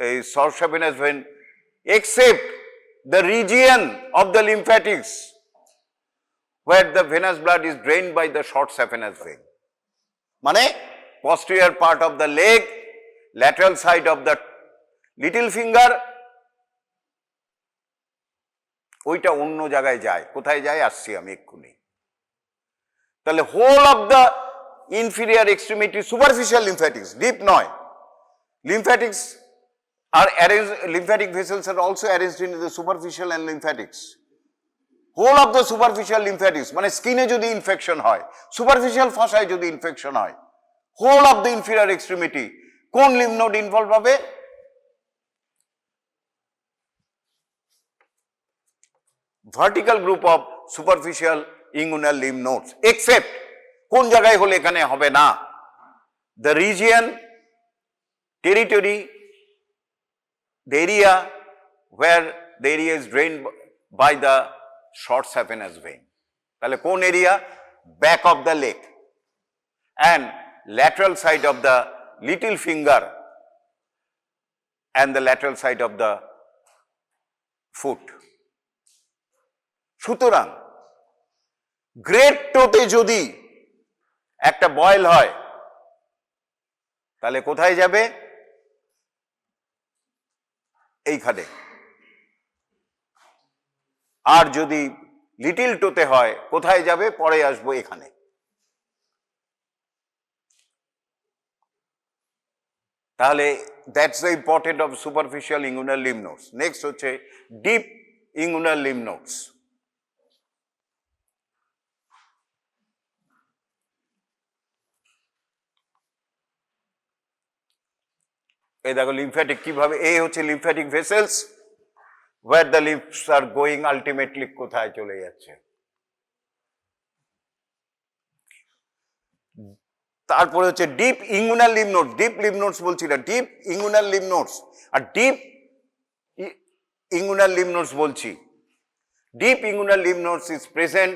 এই short saphenous vein except the region of the lymphatics where the venous blood is drained by the short saphenous vein মানে posterior part of the leg lateral side of the little finger ওইটা অন্য জায়গায় যায় কোথায় যায় আসছি আমি এক্ষুনি তাহলে whole of the inferior extremity superficial lymphatics deep নয় lymphatics are arranged, lymphatic vessels are also arranged in the superficial and lymphatics. Whole of the superficial lymphatics, মানে স্কিনে যদি ইনফেকশন হয়, সুপারফিশিয়াল ফাসায় যদি ইনফেকশন হয়, whole of the inferior extremity কোন lymph node involve হবে? Vertical group of superficial inguinal lymph nodes, except কোন জায়গায় হলে এখানে হবে না? The region, territory, the area where the area is drained by the short saphenous vein. তাহলে কোন area? Back of the leg and lateral side of the little finger and the lateral side of the foot. সুতরাং great টোতে যদি একটা boil হয় তাহলে কোথায় যাবে? এইখানে। আর যদি লিটিল টোতে হয় কোথায় যাবে? পরে আসবো এখানে। তাহলে that's the important of superficial inguinal lymph nodes. Next হচ্ছে ডিপ ইঙ্গুইনাল লিম্ফ নোডস। এই দেখো লিম্ফ্যাটিক কিভাবে, এই হচ্ছে lymphatic vessels where the lymphs are going ultimately কোথায় চলে যাচ্ছে। তারপরে হচ্ছে deep inguinal lymph nodes. Deep lymph nodes বলছি না, ডিপ ইঙ্গুইনাল লিম্ফ নোডস। আর ডিপ ইঙ্গুইনাল লিম্ফ নোডস বলছি, deep inguinal lymph nodes is present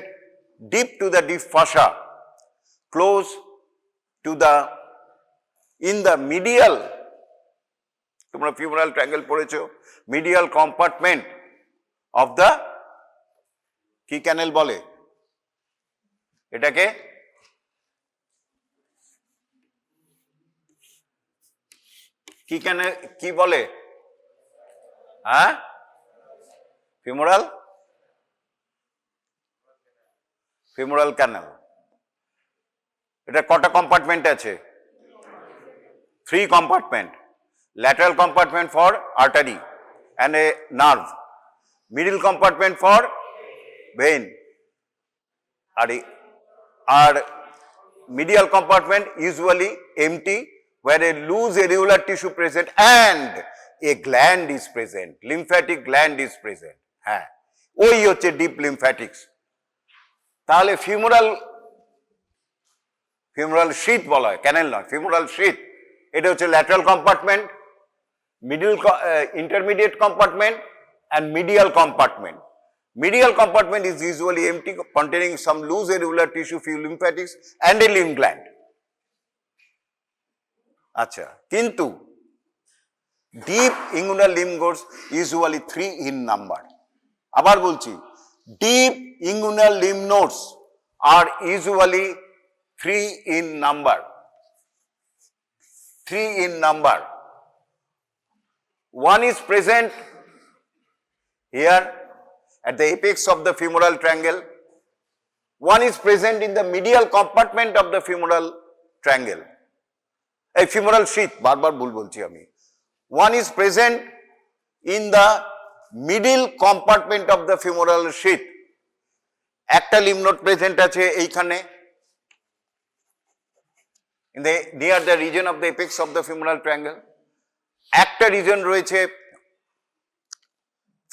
deep to the deep fascia, close to the in the medial, তোমরা femoral triangle পড়েছো, medial compartment of the কি ক্যানেল বলে এটাকে? কি ক্যানেল কি বলে? হ্যাঁ, ফিমোরাল ফিমোরাল ক্যানেল। এটা কটা কম্পার্টমেন্ট আছে? 3 compartment. Lateral compartment for artery and a nerve, middle compartment for vein, R medial compartment usually empty where a loose areolar tissue present and a gland is present, lymphatic gland is present. হ্যাঁ, ওই হচ্ছে deep লিম্ফ্যাটিক্স। তাহলে femoral শীথ বলা হয়, ক্যানেল নয়, femoral শীথ। এটা হচ্ছে lateral compartment, middle intermediate compartment and medial compartment. Medial compartment is usually empty, containing some loose areolar tissue, few lymphatics and a lymph gland. আচ্ছা, কিন্তু deep inguinal lymph nodes usually 3 in number. আবার বলছি, deep inguinal lymph nodes are usually 3 in number. 3 in number. One is present here at the apex of the femoral triangle. One is present in the medial compartment of the femoral triangle. A femoral sheath, বারবার ভুল বলছি আমি। One is present in the middle compartment of the femoral sheath. একটা lymph node present আছে এইখানে, in the near the region of the apex of the femoral triangle. একটা reason রয়েছে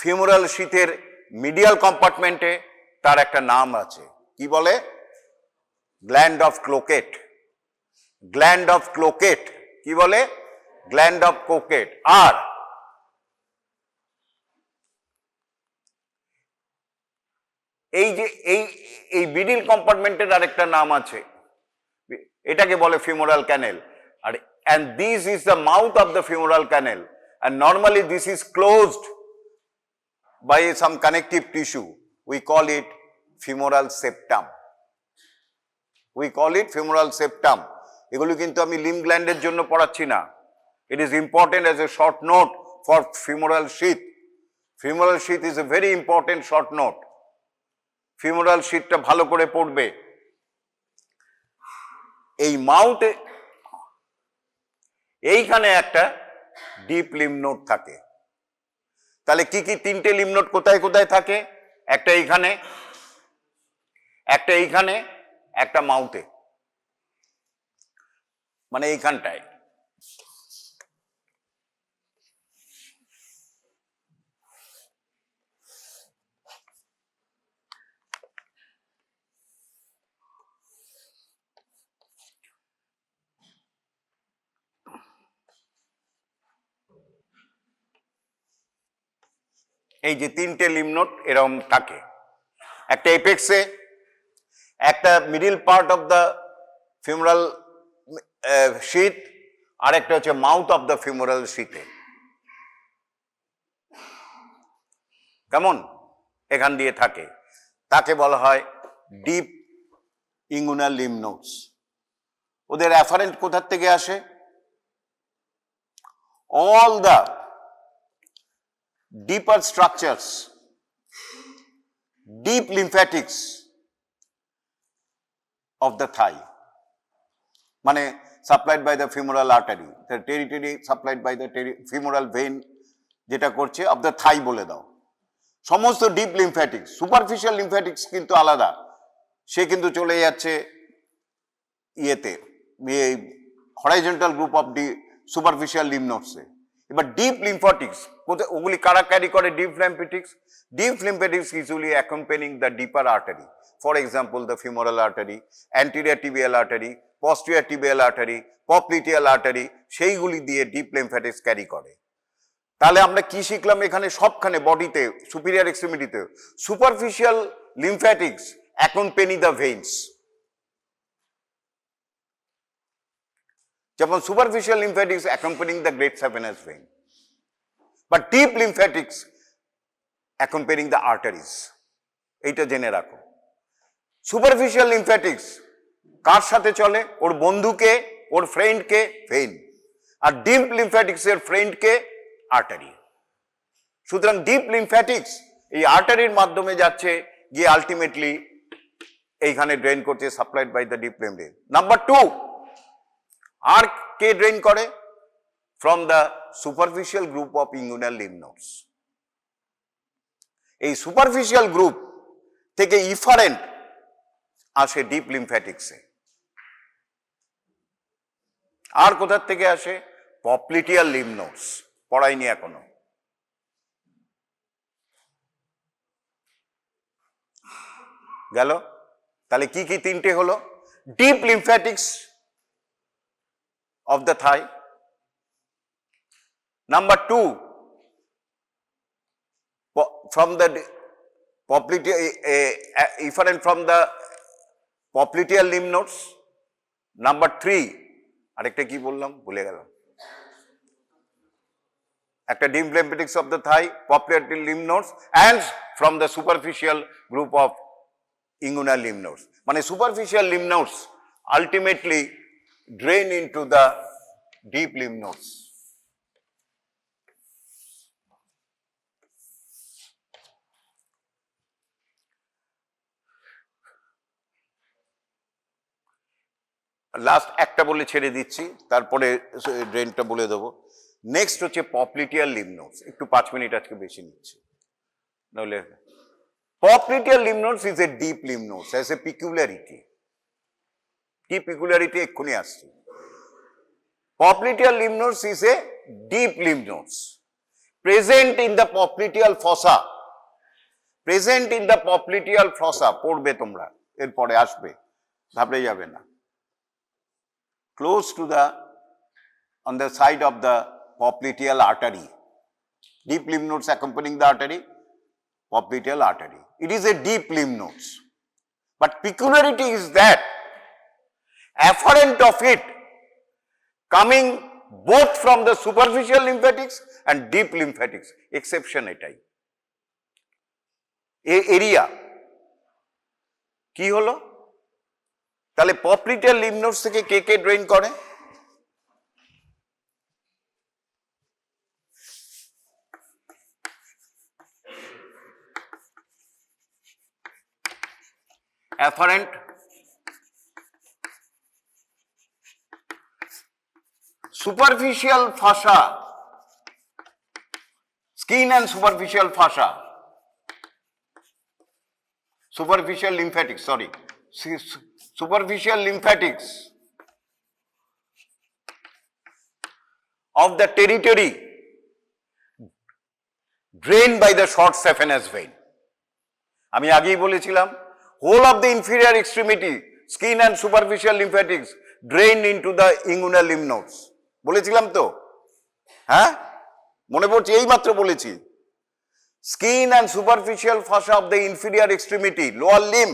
femoral শীথের মিডিয়াল কম্পার্টমেন্টে, তার একটা নাম আছে, কি বলে? Gland of Cloquet. Gland of Cloquet কি বলে? Gland of ক্লোকেট। আর এই যে এই মিডিল কম্পার্টমেন্টের আরেকটা নাম আছে, এটাকে বলে ফিমোরাল ক্যানেল। আর and this is the mouth of the femoral canal, and normally this is closed by some connective tissue. We call it femoral septum. We call it femoral septum. এগুলো কিন্তু আমি lymph গ্ল্যান্ডের জন্য পড়াচ্ছি না। It is important as a short note for femoral sheath. Femoral sheath is a very important short note. Femoral sheathটা ভালো করে পড়বে। এই মাউথে এইখানে একটা ডিপ লিম্ফ নোড থাকে। তাহলে কি কি তিনটে লিম্ফ নোড কোথায় কোথায় থাকে? একটা এইখানে, একটা এইখানে, একটা মাউথে, মানে এইখানটায়। এই যে তিনটে লিম্ফ নোড এরকম থাকে, একটা এপেক্সে, একটা middle part of the femoral sheath, আর একটা হচ্ছে মাউথ অফ দ্য ফিমোরাল শীথে। কেমন? এখান দিয়ে থাকে, তাকে বলা হয় ডিপ ইঙ্গুনাল লিম্ফ নোডস। ওদের অ্যাফারেন্ট কোথার থেকে আসে? All the deeper structures, deep lymphatics of the thigh, মানে supplied by the femoral artery, the territory supplied by the femoral vein, যেটা করছে of the thigh বলে দাও। সমস্ত ডিপ লিম্ফ্যাটিক্স, সুপারফিশিয়াল লিম্ফ্যাটিক্স কিন্তু আলাদা, সে কিন্তু চলে যাচ্ছে ইয়েতে, horizontal group of the superficial lymph নোডসে। এবার ডিপ লিম্ফ্যাটিক্স ওগুলি কারা ক্যারি করে? Deep lymphatics. Deep lymphatics usually accompanying the deeper artery, for example the femoral artery, anterior tibial artery, posterior tibial artery, popliteal artery, সেইগুলি দিয়ে deep লিম্ফ্যাটিক্স carry করে। তাহলে আমরা কি শিখলাম এখানে? সবখানে বডিতে, সুপিরিয়র এক্সট্রিমিটিতে superficial lymphatics accompany the veins. যেমন superficial lymphatics accompanying the great saphenous vein, but deep lymphatics accompanying the arteries. এইটা জেনে রাখো। superficial lymphatics কার সাথে চলে? ওর বন্ধুকে, ওর ফ্রেন্ডকে ভেইন, আর ডিপ লিম্ফ্যাটিক্স এর ফ্রেন্ডকে আর্টারি। সুতরাং ডিপ লিম্ফ্যাটিক্স এই আর্টারির মাধ্যমে যাচ্ছে, গিয়ে আলটিমেটলি এইখানে ড্রেন করছে, supplied by the deep lymph. Number 2, আর কে ড্রেন করে? From the superficial group of inguinal lymph nodes. এই সুপারফিশিয়াল গ্রুপ থেকে ইফারেন্ট আসে ডিপ লিম্ফ্যাটিক্সে। আর কোথার থেকে আসে? পপ্লিটিয়াল লিম্ফ নোডস, পড়াইনি এখনো। গেল? তাহলে কি কি তিনটে হলো? Deep lymphatics of the thigh. Number 2, from the popliteal, efferent from the popliteal lymph nodes. Number 3, আরেকটা কি বললাম ভুলে গেলাম, একটা deep lymphatics of the thigh, popliteal lymph nodes, and from the superficial group of inguinal lymph nodes. মানে superficial lymph nodes ultimately drain into the deep lymph nodes. Last একটা বলে ছেড়ে দিচ্ছি, তারপরে ড্রেনটা বলে দেবো। নেক্সট হচ্ছে পপ্লিটিয়াল লিম্ফ নোডস। একটু 5 মিনিট আজকে বেশি নিচ্ছি, নইলে। Popliteal lymph nodes is a deep lymph nodes, has a peculiarity. কি পিকুলারিটি? এক্ষুনি আসছি। Popliteal lymph nodes is a deep lymph nodes present in the popliteal fossa. Present in the popliteal fossa, পড়বে তোমরা, এরপরে আসবে, ঘাবড়ে যাবে না। Close to the, on the side of the popliteal artery. Deep lymph nodes accompanying the artery, popliteal artery. It is a deep lymph nodes. But peculiarity is that afferent of it coming both from the superficial lymphatics and deep lymphatics, exception এটাই। এই area কি হলো? তাহলে পপ্লিটিয়াল lymph nodes থেকে কে কে drain করে? afferent superficial fascia skin and superficial fascia, superficial lymphatics, sorry, superficial lymphatics of the territory drained by the short saphenous vein. আমি আগেই বলেছিলাম whole of the inferior extremity skin and superficial lymphatics drain into the inguinal lymph nodes. বলেছিলাম তো? হ্যাঁ, মনে পড়ছে? এই মাত্র বলেছি। Skin and superficial fascia of the inferior extremity, lower limb,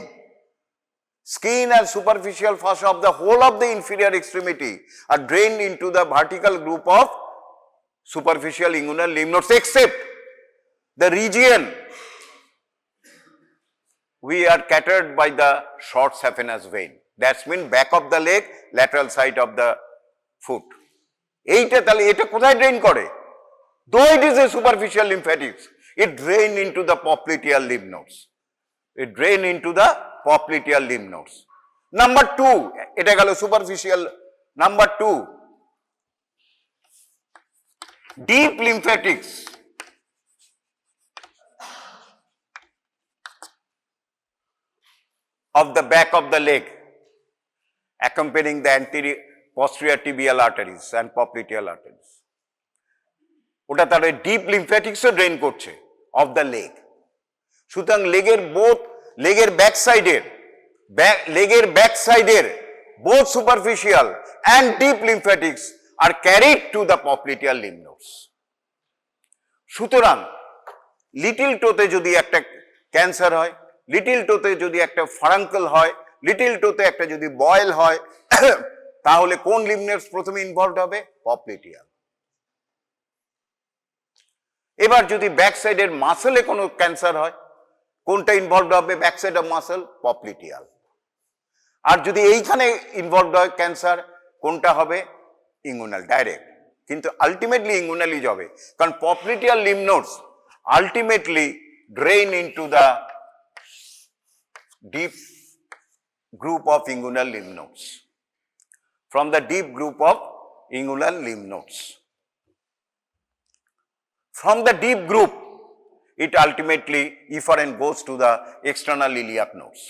skin and superficial fascia of the whole of the inferior extremity are drained into the vertical group of superficial inguinal lymph nodes, except the region we are catered by the short saphenous vein. That's mean back of the leg, lateral side of the foot. এইটা তাহলে এটা কোথায় drain করে? Though it is a superficial lymphatics, it drain into the popliteal lymph nodes. It drain into the popliteal lymph nodes. Number 2, এটা গেল superficial. Number 2, deep lymphatics of the back of the leg accompanying the anterior posterior tibial arteries and popliteal arteries. ওটা তার deep লিম্ফ্যাটিক্সও drain করছে of the leg. সুতরাং লেগের back সাইডের both superficial and deep lymphatics are carried to the popliteal lymph nodes. সুতরাং little টোতে যদি একটা cancer হয়, little টোতে যদি একটা ফারাঙ্কল হয়, লিটল টোতে একটা যদি বয়েল হয়, তাহলে কোন লিম্ফ নোডস প্রথমে ইনভলভড হবে? পপলিটিয়াল। এবার যদি ব্যাক সাইডের মাসেলে কোনো ক্যান্সার হয়, কোনটা ইনভলভড হবে back side of muscle? Popliteal. আর যদি এইখানে ইনভলভড হয় ক্যান্সার, কোনটা হবে? Inguinal direct. কিন্তু আলটিমেটলি ইঙ্গুনালই যাবে, কারণ popliteal lymph nodes ultimately drain into the deep group of inguinal lymph nodes, from the deep group of inguinal lymph nodes. From the deep group, it ultimately efferent goes to the external iliac nodes.